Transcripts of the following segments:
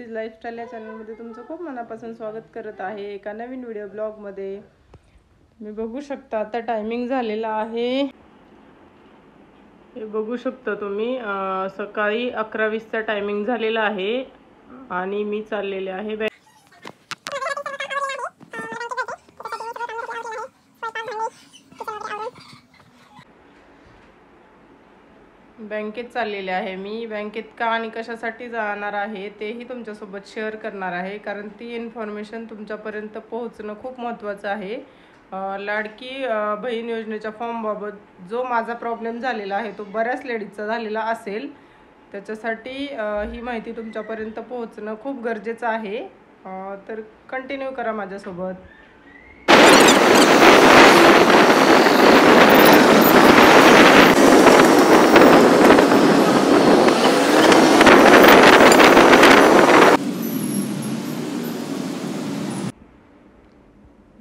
ज्योतिष लाईफस्टाईल या चॅनलमध्ये तुमचं खूप मनापासून स्वागत करत आहे एका नवीन व्हिडिओ ब्लॉगमध्ये। तुम्ही बघू शकता आता टायमिंग झालेला आहे, हे बघू शकता तुम्ही सकाळी 11:20 चा टायमिंग झालेला आहे आणि मी चाललेले आहे बँकेत चाललेले आहे। मी बँकेत का आणि कशासाठी जाणार आहे तेही तुमच्यासोबत शेअर करणार आहे, कारण ती इन्फॉर्मेशन तुमच्यापर्यंत पोहोचणं खूप महत्त्वाचं आहे। लाडकी बहीण योजनेच्या फॉर्म बाबत जो माझा प्रॉब्लेम झालेला आहे तो बऱ्याच लेडीजचा झालेला असेल, त्याच्यासाठी ही माहिती तुमच्यापर्यंत पोहोचणं खूप गरजेचं आहे। तर कंटिन्यू करा माझ्यासोबत।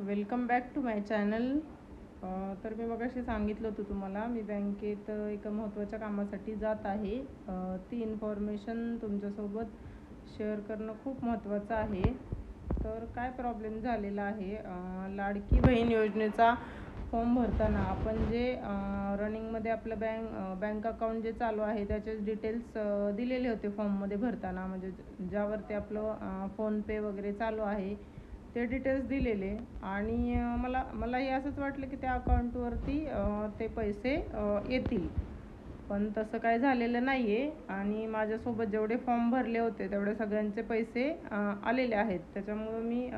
Welcome back to my channel. तर मी मगाशी सांगितलं होतं तुम्हाला मी बँकेत एका महत्त्वाच्या कामासाठी जात आहे। ती इन्फॉर्मेशन तुमच्यासोबत शेअर करणं खूप महत्त्वाचं आहे। तर काय प्रॉब्लेम झालेला आहे, लाडकी बहीण योजनेचा फॉर्म भरताना आपण जे रनिंगमध्ये आपलं बँक अकाउंट जे चालू आहे त्याचे डिटेल्स दिलेले होते फॉर्ममध्ये भरताना, म्हणजे ज्यावरती आपलं फोनपे वगैरे चालू आहे ते डिटेल्स दिलेले, आणि मला हे असंच वाटलं की त्या अकाउंटवरती ते पैसे येतील, पण तसं काय झालेलं नाही आहे। आणि माझ्यासोबत जेवढे फॉर्म भरले होते तेवढे सगळ्यांचे पैसे आलेले आहेत। त्याच्यामुळं मी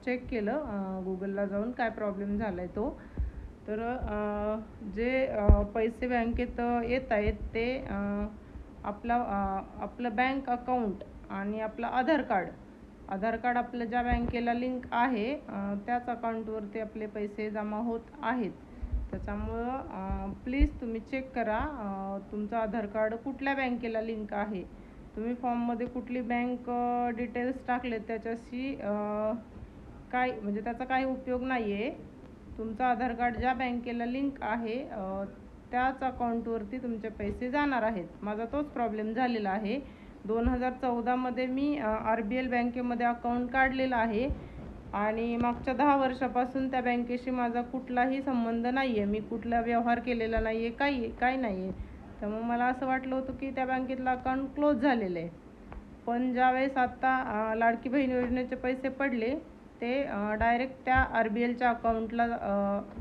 चेक केलं गुगलला जाऊन काय प्रॉब्लेम झाला आहे तो। तर जे पैसे बँकेत येत आहेत ते आपलं बँक अकाउंट आणि आपलं आधार कार्ड आपलं ज्या बँकेला लिंक आहे त्याच अकाउंटवरती आपले पैसे जमा होत आहेत। त्याच्यामुळं प्लीज तुम्ही चेक करा तुमचं आधार कार्ड कुठल्या बँकेला लिंक आहे। तुम्ही फॉर्ममध्ये कुठली बँक डिटेल्स टाकले त्याच्याशी काय म्हणजे त्याचा काही उपयोग नाही आहे। तुमचं आधार कार्ड ज्या बँकेला लिंक आहे त्याच अकाउंटवरती तुमचे पैसे जाणार आहेत। माझा तोच प्रॉब्लेम झालेला आहे। 2014 मध्ये मी RBL बँकेमध्ये अकाउंट काढलेलं आहे आणि मागच्या 10 वर्षापासून त्या बँकेशी माझा कुठलाही संबंध नाही आहे, मी कुठला व्यवहार केलेला नाही आहे, काही नाही आहे। त्यामुळे मला असं वाटलं होतं की त्या बँकेतलं अकाउंट क्लोज झालेलं आहे, पण ज्यावेळेस आता लाडकी बहीण योजनेचे पैसे पडले ते डायरेक्ट त्या RBLच्या अकाउंटला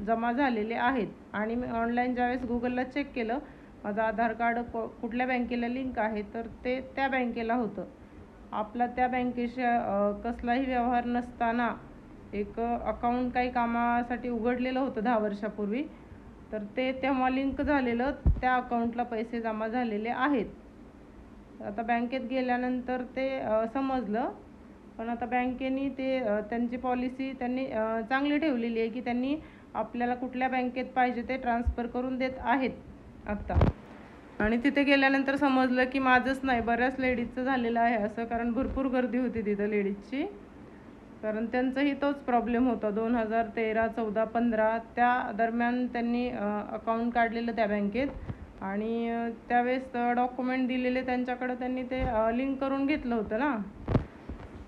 जमा झालेले आहेत। आणि मी ऑनलाईन ज्यावेळेस गुगलला चेक केलं माझं आधार कार्ड कुठल्या बँकेला लिंक आहे तर ते त्या बँकेला होतं। आपला त्या बँकेशी कसलाही व्यवहार नसताना एक अकाउंट काही कामासाठी उघडलेलं होतं 10 वर्षापूर्वी, तर ते तेव्हा लिंक झालेलं त्या अकाउंटला पैसे जमा झालेले आहेत। आता बँकेत गेल्यानंतर ते समजलं, पण आता बँकेने त्यांची पॉलिसी त्यांनी चांगली ठेवलेली आहे की त्यांनी आपल्याला कुठल्या बँकेत पाहिजे ते ट्रान्सफर करून देत आहेत आत्ता। आणि तिथे गेल्यानंतर समजलं की माझंच नाही बऱ्याच लेडीजचं झालेलं आहे असं, कारण भरपूर गर्दी होती तिथं लेडीजची, कारण त्यांचाही तोच प्रॉब्लेम होता। 2013, 14, 15 त्या दरम्यान त्यांनी अकाउंट काढलेलं त्या बँकेत, आणि त्यावेळेस डॉक्युमेंट दिलेले त्यांच्याकडे त्यांनी ते लिंक करून घेतलं होतं ना,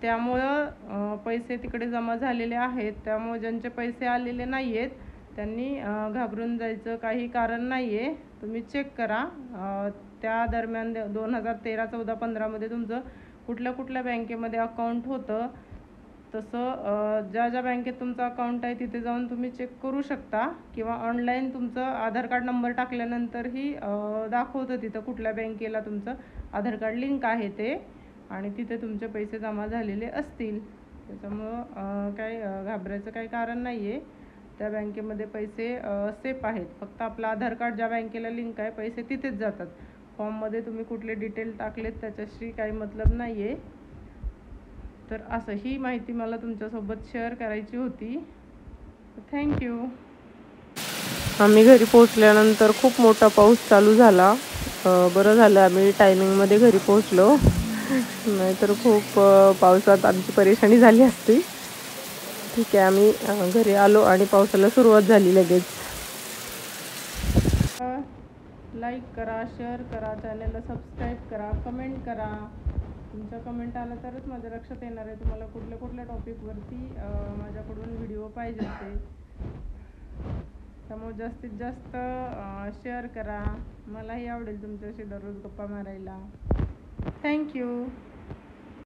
त्यामुळं पैसे तिकडे जमा झालेले आहेत। त्यामुळे ज्यांचे पैसे आलेले नाही आहेत त्यांनी घाबरून जायचं काही कारण नाही आहे। तुम्ही चेक करा त्या दरम्यान 2013, 14, 15 मध्ये तुमचं कुठल्या बँकेमध्ये अकाउंट होतं, तसं ज्या बँकेत तुमचं अकाउंट आहे तिथे जाऊन तुम्ही चेक करू शकता, किंवा ऑनलाईन तुमचं आधार कार्ड नंबर टाकल्यानंतरही दाखवतं तिथं कुठल्या बँकेला तुमचं आधार कार्ड लिंक आहे ते, आणि तिथे तुमचे पैसे जमा झालेले असतील। त्याच्यामुळं काही घाबरायचं काही कारण नाही आहे। त्या बँकेमध्ये पैसे सेफ आहेत, फक्त आपलं आधार कार्ड ज्या बँकेला लिंक आहे पैसे तिथेच जातात। फॉर्ममध्ये तुम्ही कुठले डिटेल टाकलेत त्याच्याशी काही मतलब नाही आहे। तर असं ही माहिती मला तुमच्यासोबत शेअर करायची होती। थँक्यू। आम्ही घरी पोहोचल्यानंतर खूप मोठा पाऊस चालू झाला। बरं झालं आम्ही टायमिंगमध्ये घरी पोहोचलो, नाहीतर खूप पावसात आमची परेशानी झाली असती। ठीक आहे, आम्ही घरी आलो आणि पावसाला सुरुवात झाली लगेच। लाईक करा, शेअर करा, चॅनलला सबस्क्राईब करा, कमेंट करा। तुमचा कमेंट आला तरच माझ्या लक्षात येणार आहे तुम्हाला कुठल्या कुठल्या टॉपिकवरती माझ्याकडून व्हिडिओ पाहिजे ते. त्यामुळे जास्तीत जास्त शेअर करा. मलाही आवडेल तुमच्याशी दररोज गप्पा मारायला. थँक्यू.